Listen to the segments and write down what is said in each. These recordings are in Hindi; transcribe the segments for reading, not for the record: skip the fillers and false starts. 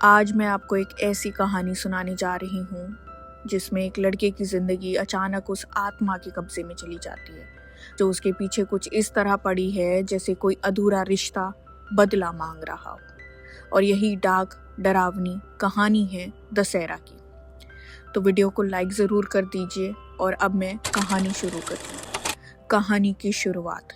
आज मैं आपको एक ऐसी कहानी सुनाने जा रही हूँ जिसमें एक लड़के की ज़िंदगी अचानक उस आत्मा के कब्जे में चली जाती है जो उसके पीछे कुछ इस तरह पड़ी है जैसे कोई अधूरा रिश्ता बदला मांग रहा हो। और यही डार्क डरावनी कहानी है दशहरा की। तो वीडियो को लाइक ज़रूर कर दीजिए और अब मैं कहानी शुरू करती हूँ। कहानी की शुरुआत।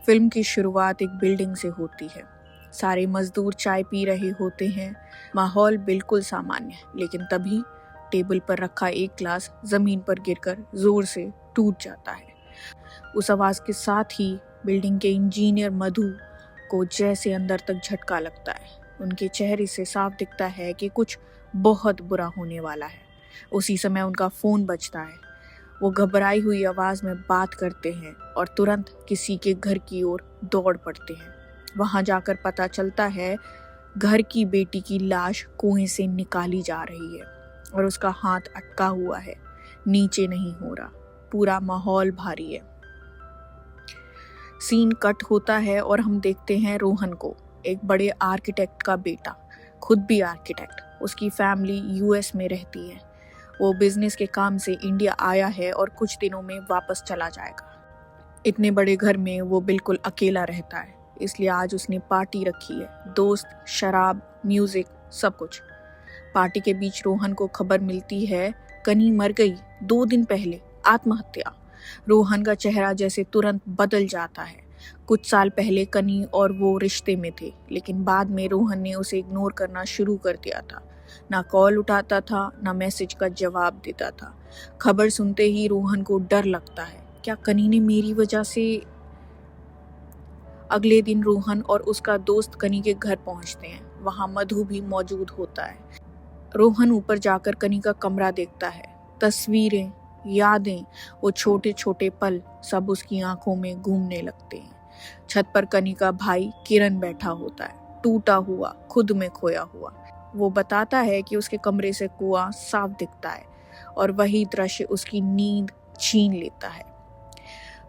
फिल्म की शुरुआत एक बिल्डिंग से होती है। सारे मजदूर चाय पी रहे होते हैं। माहौल बिल्कुल सामान्य है, लेकिन तभी टेबल पर रखा एक ग्लास जमीन पर गिरकर जोर से टूट जाता है। उस आवाज के साथ ही बिल्डिंग के इंजीनियर मधु को जैसे अंदर तक झटका लगता है। उनके चेहरे से साफ दिखता है कि कुछ बहुत बुरा होने वाला है। उसी समय उनका फोन बजता है। वो घबराई हुई आवाज में बात करते हैं और तुरंत किसी के घर की ओर दौड़ पड़ते हैं। वहां जाकर पता चलता है घर की बेटी की लाश कुएं से निकाली जा रही है और उसका हाथ अटका हुआ है, नीचे नहीं हो रहा। पूरा माहौल भारी है। सीन कट होता है और हम देखते हैं रोहन को, एक बड़े आर्किटेक्ट का बेटा, खुद भी आर्किटेक्ट। उसकी फैमिली यूएस में रहती है। वो बिजनेस के काम से इंडिया आया है और कुछ दिनों में वापस चला जाएगा। इतने बड़े घर में वो बिल्कुल अकेला रहता है, इसलिए आज उसने पार्टी रखी है। दोस्त, शराब, म्यूजिक, सब कुछ। पार्टी के बीच रोहन को खबर मिलती है कनी मर गई 2 दिन पहले, आत्महत्या। रोहन का चेहरा जैसे तुरंत बदल जाता है। कुछ साल पहले कनी और वो रिश्ते में थे, लेकिन बाद में रोहन ने उसे इग्नोर करना शुरू कर दिया था। ना कॉल उठाता था, ना मैसेज का जवाब देता था। खबर सुनते ही रोहन को डर लगता है, क्या कनी ने मेरी वजह से। अगले दिन रोहन और उसका दोस्त कनी के घर पहुंचते हैं। वहां मधु भी मौजूद होता है। रोहन ऊपर जाकर कनी का कमरा देखता है। तस्वीरें, यादें, वो छोटे छोटे पल सब उसकी आंखों में घूमने लगते हैं। छत पर कनी का भाई किरण बैठा होता है, टूटा हुआ, खुद में खोया हुआ। वो बताता है कि उसके कमरे से कुआं साफ दिखता है और वही दृश्य उसकी नींद छीन लेता है।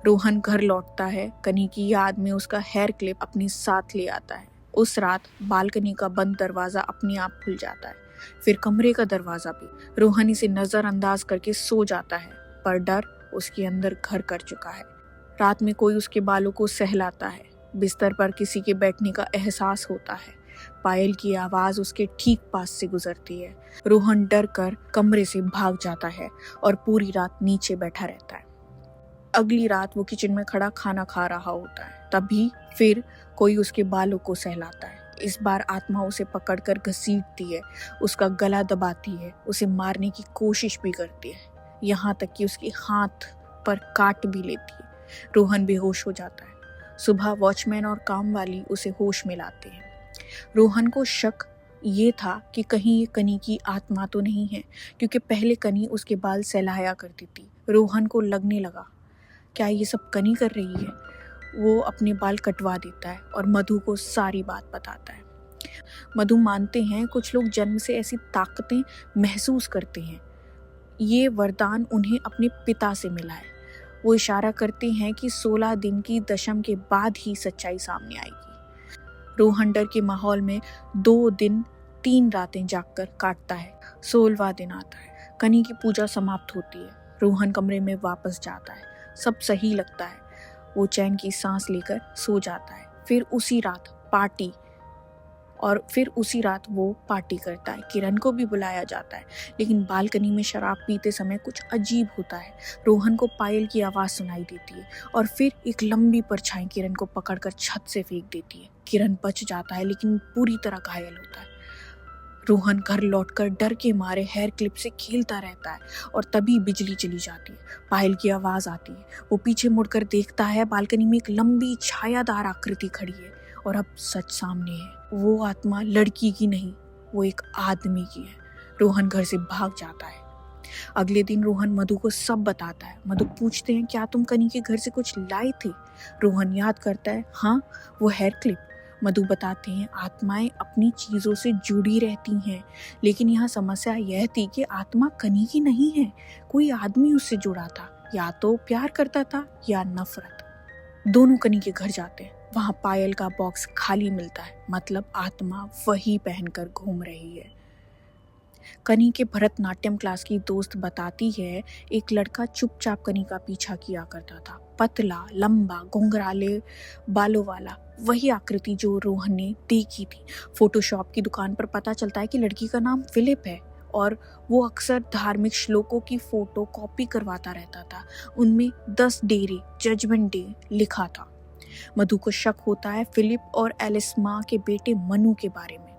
रोहन घर लौटता है। कनी की याद में उसका हेयर क्लिप अपने साथ ले आता है। उस रात बालकनी का बंद दरवाजा अपने आप खुल जाता है, फिर कमरे का दरवाजा भी। रोहन इसे नजरअंदाज करके सो जाता है, पर डर उसके अंदर घर कर चुका है। रात में कोई उसके बालों को सहलाता है। बिस्तर पर किसी के बैठने का एहसास होता है। पायल की आवाज उसके ठीक पास से गुजरती है। रोहन डर कर कमरे से भाग जाता है और पूरी रात नीचे बैठा रहता है। अगली रात वो किचन में खड़ा खाना खा रहा होता है। तभी फिर कोई उसके बालों को सहलाता है। इस बार आत्मा उसे पकड़कर घसीटती है, उसका गला दबाती है, उसे मारने की कोशिश भी करती है, यहाँ तक कि उसके हाथ पर काट भी लेती है। रोहन बेहोश हो जाता है। सुबह वॉचमैन और काम वाली उसे होश में लाते हैं। रोहन को शक ये था कि कहीं ये कनी की आत्मा तो नहीं है, क्योंकि पहले कनी उसके बाल सहलाया करती थी। रोहन को लगने लगा, क्या ये सब कनी कर रही है। वो अपने बाल कटवा देता है और मधु को सारी बात बताता है। मधु मानते हैं कुछ लोग जन्म से ऐसी ताकतें महसूस करते हैं। ये वरदान उन्हें अपने पिता से मिला है। वो इशारा करते हैं कि 16 दिन की दशम के बाद ही सच्चाई सामने आएगी। रोहन डर के माहौल में 2 दिन 3 रातें जागकर काटता है। 16वां दिन आता है। कनी की पूजा समाप्त होती है। रोहन कमरे में वापस जाता है। सब सही लगता है। वो चैन की सांस लेकर सो जाता है। फिर उसी रात वो पार्टी करता है। किरण को भी बुलाया जाता है, लेकिन बालकनी में शराब पीते समय कुछ अजीब होता है। रोहन को पायल की आवाज सुनाई देती है और फिर एक लंबी परछाई किरण को पकड़कर छत से फेंक देती है। किरण बच जाता है, लेकिन पूरी तरह घायल होता है। रोहन घर लौटकर डर के मारे हेयर क्लिप से खेलता रहता है और तभी बिजली चली जाती है। पायल की आवाज आती है। वो पीछे मुड़कर देखता है। बालकनी में एक लंबी छायादार आकृति खड़ी है और अब सच सामने है। वो आत्मा लड़की की नहीं, वो एक आदमी की है। रोहन घर से भाग जाता है। अगले दिन रोहन मधु को सब बताता है। मधु पूछते हैं, क्या तुम कनी के घर से कुछ लाए थे। रोहन याद करता है, हाँ, वो हेयर क्लिप। मधु बताते हैं, आत्माएं अपनी चीजों से जुड़ी रहती हैं, लेकिन यहाँ समस्या यह थी कि आत्मा कनी की नहीं है, कोई आदमी उससे जुड़ा था। या तो प्यार करता था या नफरत। दोनों कनी के घर जाते हैं। वहां पायल का बॉक्स खाली मिलता है, मतलब आत्मा वही पहनकर घूम रही है। कनी के भरतनाट्यम क्लास की दोस्त बताती है, एक लड़का चुपचाप कनी का पीछा किया करता था। पतला, लंबा, घुंघराले बालों वाला, वही आकृति जो रोहन ने देखी थी। फोटोशॉप की दुकान पर पता चलता है कि लड़की का नाम फिलिप है और वो अक्सर धार्मिक श्लोकों की फोटो कॉपी करवाता रहता था। उनमें 10 डेरे जजमेंट डे लिखा था। मधु को शक होता है फिलिप और एलिसमा के बेटे मनु के बारे में।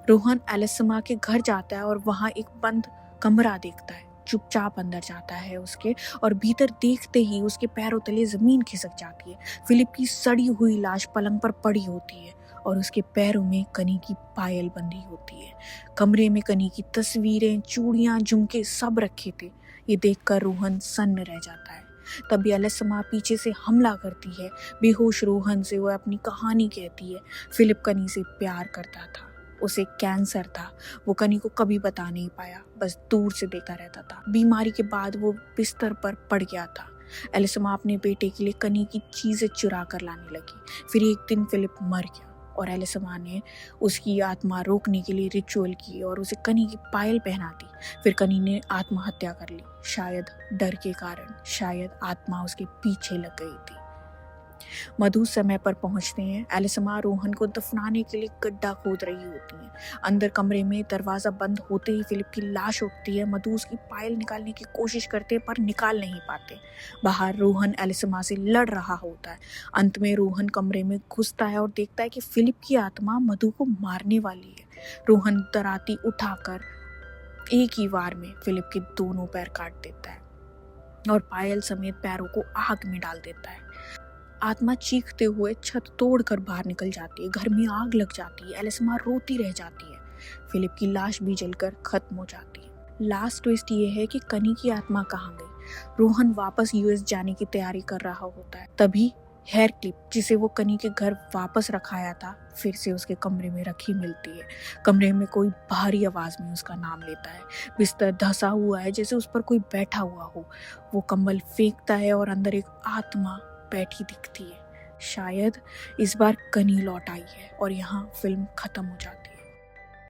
रोहन एलिसमा के घर जाता है और वहां एक बंद कमरा देखता है। चुपचाप अंदर जाता है उसके, और भीतर देखते ही उसके पैरों तले जमीन खिसक जाती है। फिलिप की सड़ी हुई लाश पलंग पर पड़ी होती है और उसके पैरों में कनी की पायल बंधी होती है। कमरे में कनी की तस्वीरें, चूड़ियां, झुमके सब रखे थे। ये देखकर रोहन सन्न रह जाता है। तभी एलिसमा पीछे से हमला करती है। बेहोश रोहन से वो अपनी कहानी कहती है। फिलिप कनी से प्यार करता था, उसे कैंसर था, वो कनी को कभी बता नहीं पाया, बस दूर से देखता रहता था। बीमारी के बाद वो बिस्तर पर पड़ गया था। एलिसमा अपने बेटे के लिए कनी की चीजें चुरा कर लाने लगी। फिर एक दिन फिलिप मर गया और एलिसमा ने उसकी आत्मा रोकने के लिए रिचुअल की और उसे कनी की पायल पहना दी। फिर कनी ने आत्महत्या कर ली, शायद डर के कारण, शायद आत्मा उसके पीछे लग गई थी। मधु समय पर पहुंचते हैं। एलिसमा रोहन को दफनाने के लिए गड्ढा खोद रही होती है। अंदर कमरे में दरवाजा बंद होते ही फिलिप की लाश उठती है। मधु उसकी पायल निकालने की कोशिश करते पर निकाल नहीं पाते। बाहर रोहन एलिसमा से लड़ रहा होता है। अंत में रोहन कमरे में घुसता है और देखता है कि फिलिप की आत्मा मधु को मारने वाली है। रोहन दराती उठाकर एक ही वार में फिलिप के दोनों पैर काट देता है और पायल समेत पैरों को आग में डाल देता है। आत्मा चीखते हुए छत तोड़कर बाहर निकल जाती है। घर में आग लग जाती है। एलिसमा रोती रह जाती है। फिलिप की लाश भी जलकर खत्म हो जाती है। लास्ट ट्विस्ट ये है कि कनी की आत्मा कहाँ गई। रोहन वापस यूएस जाने की तैयारी कर रहा होता है। तभी हेयर क्लिप, जिसे वो कनी के घर वापस रखाया था, फिर से उसके कमरे में रखी मिलती है। कमरे में कोई भारी आवाज में उसका नाम लेता है। बिस्तर धंसा हुआ है, जैसे उस पर कोई बैठा हुआ हो। वो कंबल फेंकता है और अंदर एक आत्मा बैठी दिखती है। शायद इस बार कनी लौट आई है और यहाँ फिल्म खत्म हो जाती है।